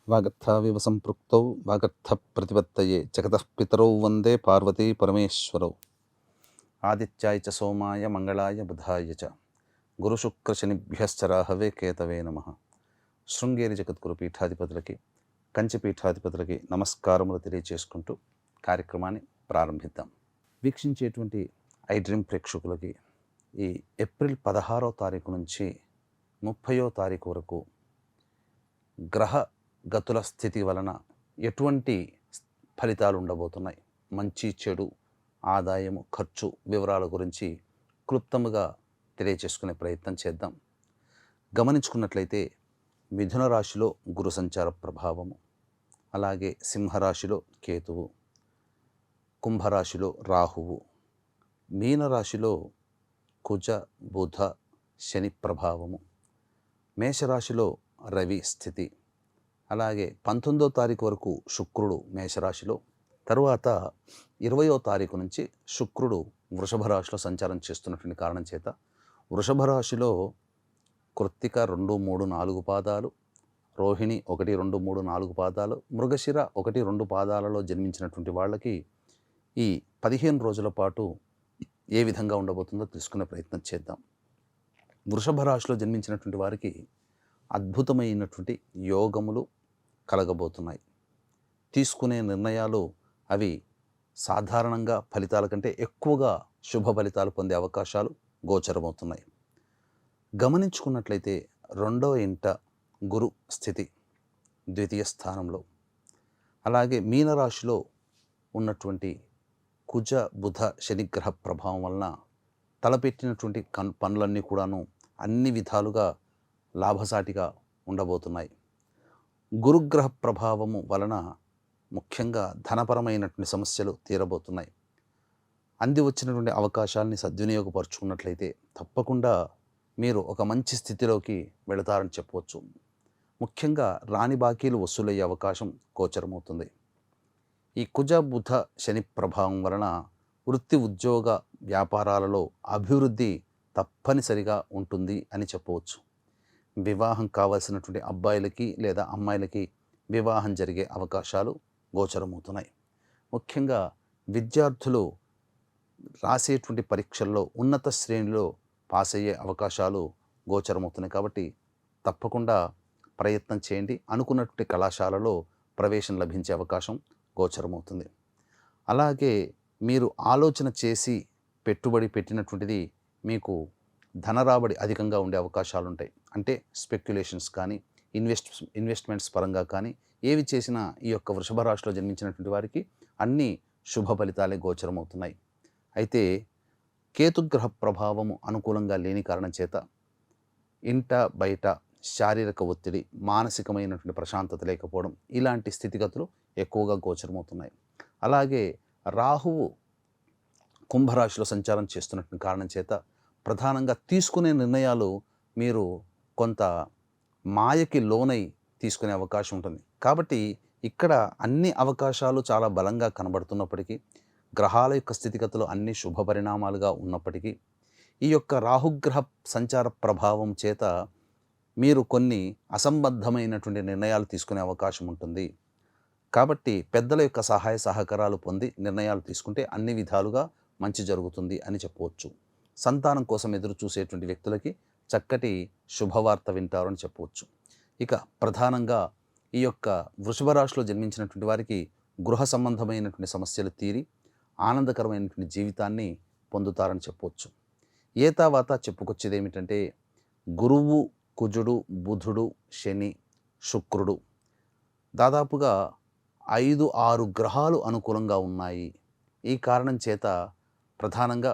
వాగర్థావివ సంపృక్తౌ వాగర్థ ప్రతిపత్తయే జగతః పితరౌ వందే పార్వతీ పరమేశ్వరౌ. ఆదిత్యాయ చ సోమాయ మంగళాయ బుధాయ చ గురుశుక్రశనిభ్యశ్చ రాహవే కేతవే నమః. శృంగేరి జగద్గురు పీఠాధిపతులకి, కంచి పీఠాధిపతులకి నమస్కారములు తెలియచేసుకుంటూ కార్యక్రమాన్ని ప్రారంభిద్దాం. వీక్షించేటువంటి ఐ డ్రీమ్ ప్రేక్షకులకి ఈ ఏప్రిల్ 16వ తారీఖు నుంచి 30వ తారీఖు వరకు గ్రహ గతుల స్థితి వలన ఎటువంటి ఫలితాలు ఉండబోతున్నాయి, మంచి చెడు, ఆదాయము, ఖర్చు వివరాల గురించి క్లుప్తముగా తెలియచేసుకునే ప్రయత్నం చేద్దాం. గమనించుకున్నట్లయితే మిథున రాశిలో గురు సంచార ప్రభావము, అలాగే సింహరాశిలో కేతువు, కుంభరాశిలో రాహువు, మీనరాశిలో కుజ బుధ శని ప్రభావము, మేషరాశిలో రవి స్థితి, అలాగే 19వ తారీఖు వరకు శుక్రుడు మేషరాశిలో, తరువాత 20వ తారీఖు నుంచి శుక్రుడు వృషభ రాశిలో సంచారం చేస్తున్నటువంటి కారణం చేత వృషభ రాశిలో కృత్తిక 2, 3, 4 పాదాలు, రోహిణి 1, 2, 3, 4 పాదాలు, మృగశిర 1, 2 పాదాలలో జన్మించినటువంటి వాళ్ళకి ఈ 15 రోజుల పాటు ఏ విధంగా ఉండబోతుందో తెలుసుకునే ప్రయత్నం చేద్దాం. వృషభ రాశిలో జన్మించినటువంటి వారికి అద్భుతమైనటువంటి యోగములు కలగబోతున్నాయి. తీసుకునే నిర్ణయాలు అవి సాధారణంగా ఫలితాల కంటే ఎక్కువగా శుభ ఫలితాలు పొందే అవకాశాలు గోచరమవుతున్నాయి. గమనించుకున్నట్లయితే 2వ ఇంట గురు స్థితి ద్వితీయ స్థానంలో, అలాగే మీనరాశిలో ఉన్నటువంటి కుజ బుధ శనిగ్రహ ప్రభావం వలన తలపెట్టినటువంటి పనులన్నీ కూడాను అన్ని విధాలుగా లాభసాటిగా ఉండబోతున్నాయి. గురుగ్రహ ప్రభావము వలన ముఖ్యంగా ధనపరమైనటువంటి సమస్యలు తీరబోతున్నాయి. అంది వచ్చినటువంటి అవకాశాలని సద్వినియోగపరుచుకున్నట్లయితే తప్పకుండా మీరు ఒక మంచి స్థితిలోకి వెళతారని చెప్పవచ్చు. ముఖ్యంగా రాని బాకీలు వసూలయ్యే అవకాశం గోచరమవుతుంది. ఈ కుజ బుధ శని ప్రభావం వలన వృత్తి ఉద్యోగ వ్యాపారాలలో అభివృద్ధి తప్పనిసరిగా ఉంటుంది అని చెప్పవచ్చు. వివాహం కావాల్సినటువంటి అబ్బాయిలకి లేదా అమ్మాయిలకి వివాహం జరిగే అవకాశాలు గోచరమవుతున్నాయి. ముఖ్యంగా విద్యార్థులు రాసేటువంటి పరీక్షల్లో ఉన్నత శ్రేణిలో పాస్ అయ్యే అవకాశాలు గోచరమవుతున్నాయి. కాబట్టి తప్పకుండా ప్రయత్నం చేయండి. అనుకున్నటువంటి కళాశాలలో ప్రవేశం లభించే అవకాశం గోచరమవుతుంది. అలాగే మీరు ఆలోచన చేసి పెట్టుబడి పెట్టినటువంటిది మీకు ధనరాబడి అధికంగా ఉండే అవకాశాలు ఉంటాయి. అంటే స్పెక్యులేషన్స్ కానీ ఇన్వెస్ట్మెంట్స్ పరంగా కానీ ఏవి చేసినా ఈ యొక్క వృషభ రాశిలో జన్మించినటువంటి వారికి అన్ని శుభ ఫలితాలే గోచరమవుతున్నాయి. అయితే కేతుగ్రహ ప్రభావము అనుకూలంగా లేని కారణం చేత ఇంట బయట శారీరక ఒత్తిడి, మానసికమైనటువంటి ప్రశాంతత లేకపోవడం, ఇలాంటి స్థితిగతులు ఎక్కువగా గోచరమవుతున్నాయి. అలాగే రాహువు కుంభరాశిలో సంచారం చేస్తున్నటువంటి కారణం చేత ప్రధానంగా తీసుకునే నిర్ణయాలు మీరు కొంత మాయకి లోనై తీసుకునే అవకాశం ఉంటుంది. కాబట్టి ఇక్కడ అన్ని అవకాశాలు చాలా బలంగా కనబడుతున్నప్పటికీ, గ్రహాల యొక్క స్థితిగతులు అన్ని శుభ పరిణామాలుగా ఉన్నప్పటికీ, ఈ యొక్క రాహుగ్రహ సంచార ప్రభావం చేత మీరు కొన్ని అసంబద్ధమైనటువంటి నిర్ణయాలు తీసుకునే అవకాశం ఉంటుంది. కాబట్టి పెద్దల యొక్క సహాయ సహకారాలు పొంది నిర్ణయాలు తీసుకుంటే అన్ని విధాలుగా మంచి జరుగుతుంది అని చెప్పవచ్చు. సంతానం కోసం ఎదురు చూసేటువంటి వ్యక్తులకి చక్కటి శుభవార్త వింటారు అని చెప్పవచ్చు. ఇక ప్రధానంగా ఈ యొక్క వృషభ రాశిలో జన్మించినటువంటి వారికి గృహ సంబంధమైనటువంటి సమస్యలు తీరి ఆనందకరమైనటువంటి జీవితాన్ని పొందుతారని చెప్పవచ్చు. ఏతావాత చెప్పుకొచ్చేది ఏమిటంటే గురువు, కుజుడు, బుధుడు, శని, శుక్రుడు దాదాపుగా 5-6 గ్రహాలు అనుకూలంగా ఉన్నాయి. ఈ కారణం చేత ప్రధానంగా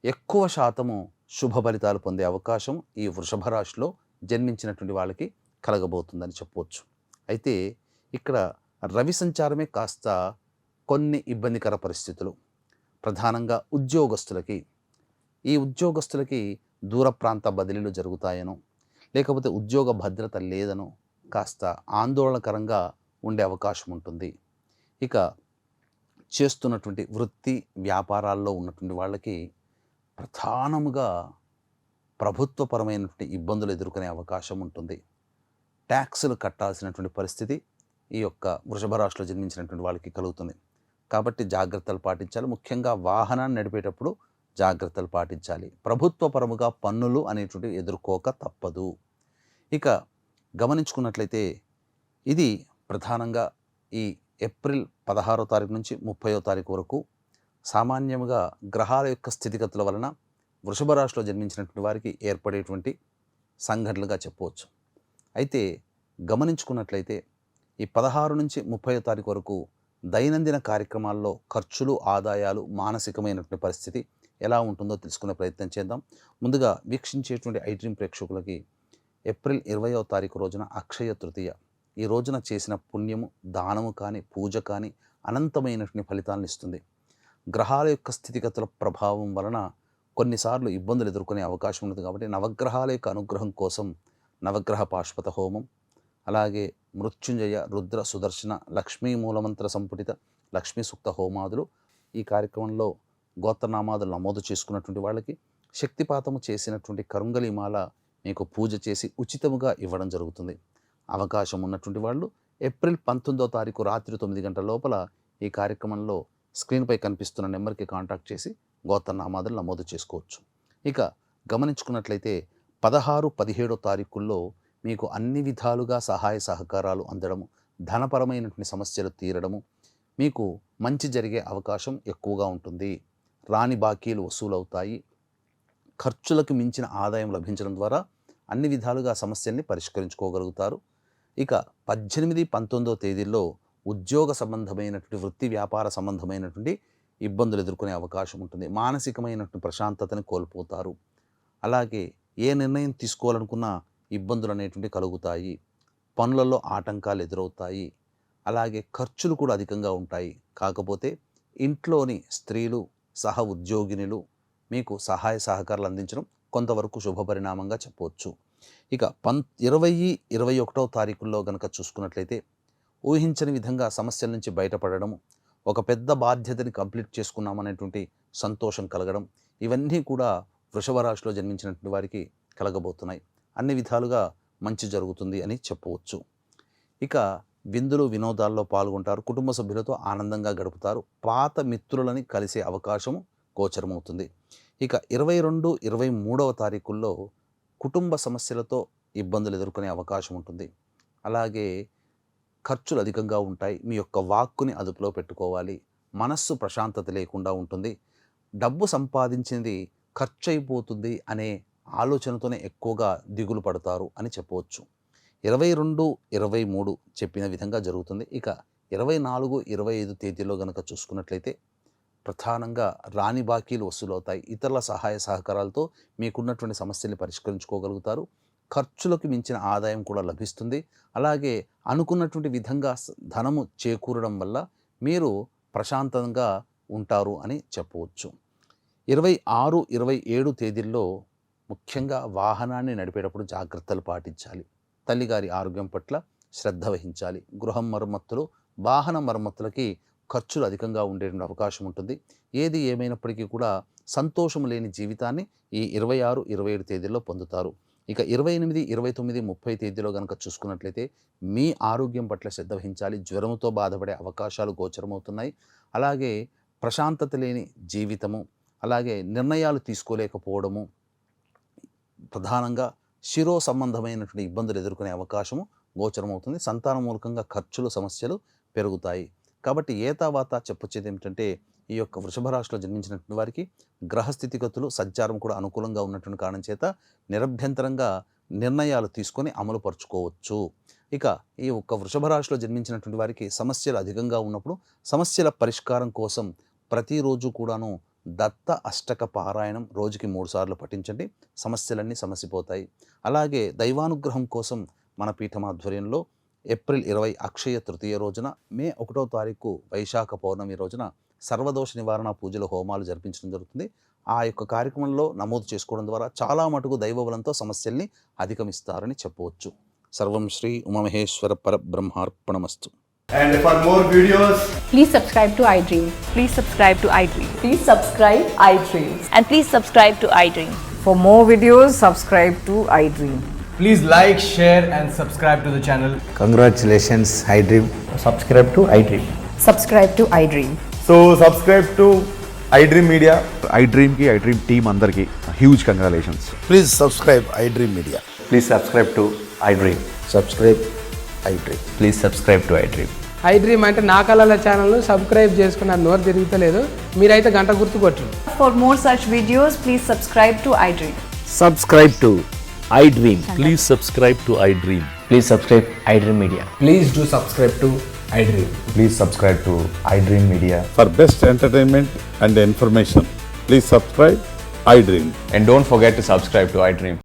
ఎక్కువ శాతము శుభ ఫలితాలు పొందే అవకాశం ఈ వృషభ రాశిలో జన్మించినటువంటి వాళ్ళకి కలగబోతుందని చెప్పవచ్చు. అయితే ఇక్కడ రవి సంచారమే కాస్త కొన్ని ఇబ్బందికర పరిస్థితులు, ప్రధానంగా ఉద్యోగస్తులకి, ఈ ఉద్యోగస్తులకి దూర ప్రాంత బదిలీలు జరుగుతాయనో, లేకపోతే ఉద్యోగ భద్రత లేదనో కాస్త ఆందోళనకరంగా ఉండే అవకాశం ఉంటుంది. ఇక చేస్తున్నటువంటి వృత్తి వ్యాపారాల్లో ఉన్నటువంటి వాళ్ళకి ప్రధానముగా ప్రభుత్వపరమైనటువంటి ఇబ్బందులు ఎదుర్కొనే అవకాశం ఉంటుంది. ట్యాక్సులు కట్టాల్సినటువంటి పరిస్థితి ఈ యొక్క వృషభ రాశిలో జన్మించినటువంటి వాళ్ళకి కలుగుతుంది. కాబట్టి జాగ్రత్తలు పాటించాలి. ముఖ్యంగా వాహనాన్ని నడిపేటప్పుడు జాగ్రత్తలు పాటించాలి. ప్రభుత్వ పరముగా పన్నులు అనేటువంటివి ఎదుర్కోక తప్పదు. ఇక గమనించుకున్నట్లయితే ఇది ప్రధానంగా ఈ ఏప్రిల్ 16వ తారీఖు నుంచి 30వ తారీఖు వరకు సామాన్యంగా గ్రహాల యొక్క స్థితిగతుల వలన వృషభ రాశిలో జన్మించినటువంటి వారికి ఏర్పడేటువంటి సంఘటనలుగా చెప్పవచ్చు. అయితే గమనించుకున్నట్లయితే ఈ 16 నుంచి 30వ తారీఖు వరకు దైనందిన కార్యక్రమాల్లో ఖర్చులు, ఆదాయాలు, మానసికమైనటువంటి పరిస్థితి ఎలా ఉంటుందో తెలుసుకునే ప్రయత్నం చేద్దాం. ముందుగా వీక్షించేటువంటి ఐడ్రీమ్ ప్రేక్షకులకి ఏప్రిల్ 20వ తారీఖు రోజున అక్షయ తృతీయ. ఈ రోజున చేసిన పుణ్యము, దానము కానీ, పూజ కానీ అనంతమైనటువంటి ఫలితాలను ఇస్తుంది. గ్రహాల యొక్క స్థితిగతుల ప్రభావం వలన కొన్నిసార్లు ఇబ్బందులు ఎదుర్కొనే అవకాశం ఉంటుంది. కాబట్టి నవగ్రహాల యొక్క అనుగ్రహం కోసం నవగ్రహ పాశుపత హోమం, అలాగే మృత్యుంజయ, రుద్ర, సుదర్శన, లక్ష్మీ మూలమంత్ర సంపుటిత లక్ష్మీ సూక్త హోమాదులు ఈ కార్యక్రమంలో గోత్రనామాదులు నమోదు చేసుకున్నటువంటి వాళ్ళకి శక్తిపాతము చేసినటువంటి కరుంగలిమాల మీకు పూజ చేసి ఉచితముగా ఇవ్వడం జరుగుతుంది. అవకాశం ఉన్నటువంటి వాళ్ళు ఏప్రిల్ 19వ తారీఖు రాత్రి 9 గంటల లోపల ఈ కార్యక్రమంలో స్క్రీన్పై కనిపిస్తున్న నెంబర్కి కాంటాక్ట్ చేసి గోత్రనామాదులు నమోదు చేసుకోవచ్చు. ఇక గమనించుకున్నట్లయితే 16, 17వ తారీఖుల్లో మీకు అన్ని విధాలుగా సహాయ సహకారాలు అందడము, ధనపరమైనటువంటి సమస్యలు తీరడము, మీకు మంచి జరిగే అవకాశం ఎక్కువగా ఉంటుంది. రాని బాకీలు వసూలవుతాయి. ఖర్చులకు మించిన ఆదాయం లభించడం ద్వారా అన్ని విధాలుగా సమస్యల్ని పరిష్కరించుకోగలుగుతారు. ఇక 18, 19వ తేదీల్లో ఉద్యోగ సంబంధమైనటువంటి, వృత్తి వ్యాపార సంబంధమైనటువంటి ఇబ్బందులు ఎదుర్కొనే అవకాశం ఉంటుంది. మానసికమైనటువంటి ప్రశాంతతని కోల్పోతారు. అలాగే ఏ నిర్ణయం తీసుకోవాలనుకున్నా ఇబ్బందులు అనేటువంటి కలుగుతాయి. పనులలో ఆటంకాలు ఎదురవుతాయి. అలాగే ఖర్చులు కూడా అధికంగా ఉంటాయి. కాకపోతే ఇంట్లోని స్త్రీలు, సహ ఉద్యోగినులు మీకు సహాయ సహకారాలు అందించడం కొంతవరకు శుభపరిణామంగా చెప్పవచ్చు. ఇక 20, 21వ తారీఖుల్లో కనుక చూసుకున్నట్లయితే ఊహించని విధంగా సమస్యల నుంచి బయటపడడము, ఒక పెద్ద బాధ్యతని కంప్లీట్ చేసుకున్నామనేటువంటి సంతోషం కలగడం, ఇవన్నీ కూడా వృషభ రాశిలో జన్మించినటువంటి వారికి కలగబోతున్నాయి. అన్ని విధాలుగా మంచి జరుగుతుంది అని చెప్పవచ్చు. ఇక విందులు, వినోదాల్లో పాల్గొంటారు. కుటుంబ సభ్యులతో ఆనందంగా గడుపుతారు. పాత మిత్రులని కలిసే అవకాశం గోచరమవుతుంది. ఇక 22, 23వ తారీఖుల్లో కుటుంబ సమస్యలతో ఇబ్బందులు ఎదుర్కొనే అవకాశం ఉంటుంది. అలాగే ఖర్చులు అధికంగా ఉంటాయి. మీ యొక్క వాక్కుని అదుపులో పెట్టుకోవాలి. మనస్సు ప్రశాంతత లేకుండా ఉంటుంది. డబ్బు సంపాదించింది ఖర్చు అయిపోతుంది అనే ఆలోచనతోనే ఎక్కువగా దిగులు పడతారు అని చెప్పవచ్చు. 22, 23 చెప్పిన విధంగా జరుగుతుంది. ఇక 24, 25 తేదీలో కనుక చూసుకున్నట్లయితే ప్రధానంగా రాని బాకీలు వసూలవుతాయి. ఇతరుల సహాయ సహకారాలతో మీకున్నటువంటి సమస్యల్ని పరిష్కరించుకోగలుగుతారు. ఖర్చులకు మించిన ఆదాయం కూడా లభిస్తుంది. అలాగే అనుకున్నటువంటి విధంగా ధనము చేకూరడం వల్ల మీరు ప్రశాంతంగా ఉంటారు అని చెప్పవచ్చు. 26, 27 తేదీల్లో ముఖ్యంగా వాహనాన్ని నడిపేటప్పుడు జాగ్రత్తలు పాటించాలి. తల్లిగారి ఆరోగ్యం పట్ల శ్రద్ధ వహించాలి. గృహం మరమ్మతులు, వాహన మరమ్మతులకి ఖర్చులు అధికంగా ఉండే అవకాశం ఉంటుంది. ఏది ఏమైనప్పటికీ కూడా సంతోషం లేని జీవితాన్ని ఈ 26, 27 తేదీల్లో పొందుతారు. ఇక 28, 29, 30 తేదీలో కనుక చూసుకున్నట్లయితే మీ ఆరోగ్యం పట్ల శ్రద్ధ వహించాలి. జ్వరంతో బాధపడే అవకాశాలు గోచరమవుతున్నాయి. అలాగే ప్రశాంతత లేని జీవితము, అలాగే నిర్ణయాలు తీసుకోలేకపోవడము, ప్రధానంగా శిరో సంబంధమైనటువంటి ఇబ్బందులు ఎదుర్కొనే అవకాశము గోచరమవుతుంది. సంతాన మూలకంగా ఖర్చులు, సమస్యలు పెరుగుతాయి. కాబట్టి ఏతావాత చెప్పొచ్చేది ఏమిటంటే ఈ యొక్క వృషభ రాశిలో జన్మించినటువంటి వారికి గ్రహస్థితిగతులు, సంచారం కూడా అనుకూలంగా ఉన్నటువంటి కారణం చేత నిరభ్యంతరంగా నిర్ణయాలు తీసుకొని అమలు పరుచుకోవచ్చు. ఇక ఈ ఒక్క వృషభ రాశిలో జన్మించినటువంటి వారికి సమస్యలు అధికంగా ఉన్నప్పుడు సమస్యల పరిష్కారం కోసం ప్రతిరోజు కూడాను దత్త అష్టక పారాయణం రోజుకి 3 సార్లు పఠించండి. సమస్యలన్నీ సమసిపోతాయి. అలాగే దైవానుగ్రహం కోసం మన పీఠం ఆధ్వర్యంలో ఏప్రిల్ 20 అక్షయ తృతీయ రోజున, మే 1వ తారీఖు వైశాఖ పౌర్ణమి రోజున సర్వదోష నివారణ పూజలు, హోమాలు జరిపించడం జరుగుతుంది. ఆ యొక్క కార్యక్రమంలో నమోదు చేసుకోవడం ద్వారా చాలా మటుకు దైవబలంతో సమస్యల్ని అధిగమిస్తారని చెప్పవచ్చు. సర్వం శ్రీ ఉమామహేశ్వర పరబ్రహ్మార్పణమస్తు. And for more videos, please subscribe to iDream. Please subscribe to iDream. Please subscribe iDream. And please subscribe to iDream. For more videos, subscribe to iDream. Please like, share, and subscribe to the channel. Congratulations, iDream. Subscribe to iDream. Subscribe to iDream. So subscribe to iDream Media. iDream ki iDream team అందరికి huge congratulations. Please subscribe iDream Media. Please subscribe to iDream. Subscribe iDream. Please subscribe to iDream. iDream అంటే నా కళల channel subscribe చేసుకున్న నోరు తిరుగుతలేదు, మీరైతే గంట గుర్తు కొట్టండి. For more such videos, please subscribe to iDream. Subscribe to iDream. Please subscribe to iDream. Please subscribe iDream Media. Please do subscribe to iDream. Please subscribe to iDream Media. For best entertainment and information, please subscribe iDream. And don't forget to subscribe to iDream.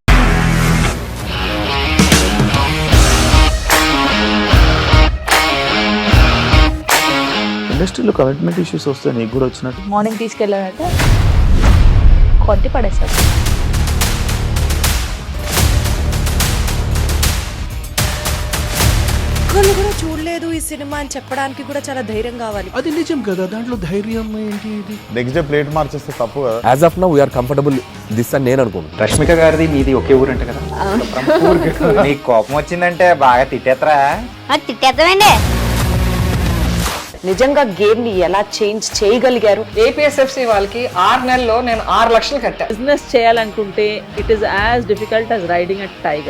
ఇండస్ట్రీలో commitment issues వస్తే నీకు కూడా వచ్చినట్టు. Morning తీసుకెళ్ళాలంటే కొట్టి పడేస్తారు. ఒక్కళ్ళు కూడా చూడలేదు ఈ సినిమా అని చెప్పడానికి కూడా చాలా ధైర్యం కావాలి. అది నిజం కదా, దాంట్లో ధైర్యం ఏంటి? ఇది నెక్స్ట్ డే ప్లేట్ మార్చేస్తే తప్పు కదా. As of now, we are comfortable this అని నేను అనుకుంటున్నాను. రష్మిక గారిది మీది ఒకే ఊరంట కదా. నీకు కోపం వచ్చిందంటే బాగా తిట్టేత్తరా? తిట్టేద్దామండి. నిజంగా గేమ్ ని ఎలా చేంజ్ చేయగలిగారు? ఏపీఎస్ఎఫ్సి వాళ్ళకి 6 నెలల్లో నేను 6 లక్షలు కట్టా. బిజినెస్ చేయాలనుకుంటే it is as difficult as riding a tiger.